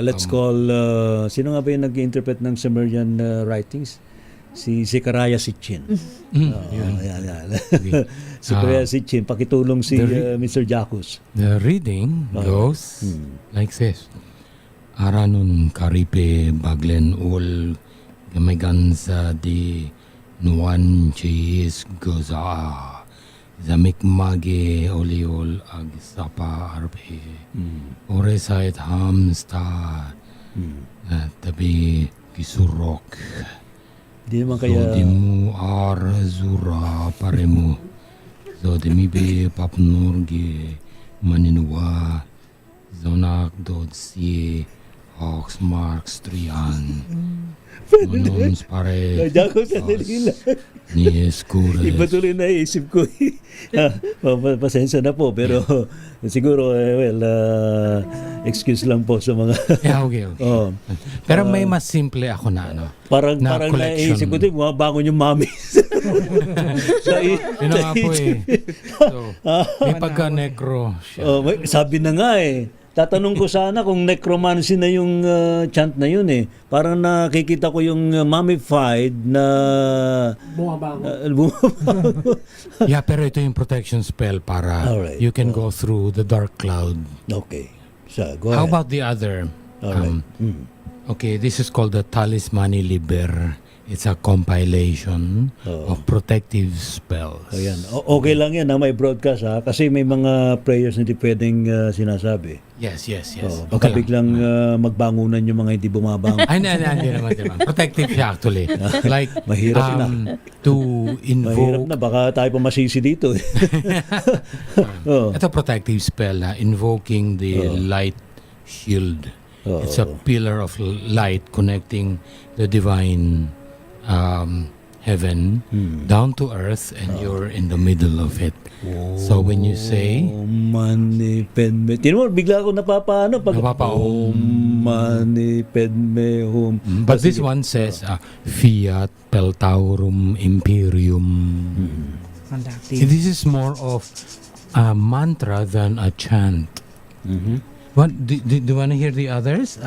Let's call, sino nga ba yung nag-interpret ng Sumerian writings? Si Zecharia Sitchin. Yan. Si Zecharia Sitchin, pakitulong si Mr. Jacus. The reading goes like this. Aranun karipe baglen ul gamagansa di nuan chis goza zamikmage oliol ag sapa arpe oresait hamsta tabi kisurok Di naman kaya... so dimu ar zura paremu so dimibe papnurge maninua zonak dod si Hawks Marks Trian Monons pare Jacus, sandali lang. ni Escures Iba tuloy na isip ko. Pasensya na po, pero siguro, excuse lang po sa mga... yeah, okay. Oh. Pero may mas simple ako na ano. Parang collection. naisip ko din, bumabangon yung mami. Yun na nga po eh. So, may pagka-necro siya. Sabi na nga eh. Tatanong ko sana kung necromancy na yung chant na yun eh. Parang nakikita ko yung mummified na... Bumabangon. Yeah, pero ito yung protection spell para Alright. you can go through the dark cloud. Okay. So, go ahead. How about the other? Alright. Okay, this is called the Talismani Liber. It's a compilation of protective spells. Ayan. Okay lang yan na may broadcast ha. Kasi may mga prayers na hindi pwedeng sinasabi. Yes. Baka biglang magbangunan yung mga hindi bumabangon. Ay, hindi naman. Protective siya actually. Like, Mahirap na. to Mahirap invoke... na. Baka tayo pa masisi dito. Ito protective spell na invoking the light shield. It's a pillar of light connecting the divine heaven down to earth, and you're in the middle of it. So when you say... Mani Padme... Tinan mo, bigla ako napapaano. Mani Padme Hum. But this one says, Fiat Peltaurum Imperium. See, this is more of a mantra than a chant. What, do you want to hear the others?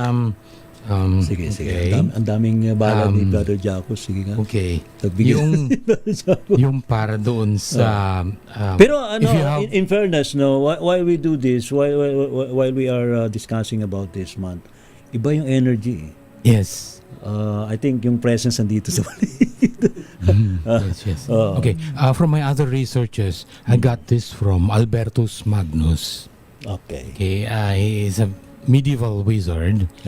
Sige. Okay. Ang daming bala ni Brother Jacus. Sige nga. Okay. Tagbigyan. Yung para doon sa... Pero if you have- in fairness, no, why we do this, while we are discussing about this month, iba yung energy. Yes. I think yung presence nandito sa paligid. Yes. Okay. From my other researches, I got this from Albertus Magnus. Okay. Okay. He is a medieval wizard.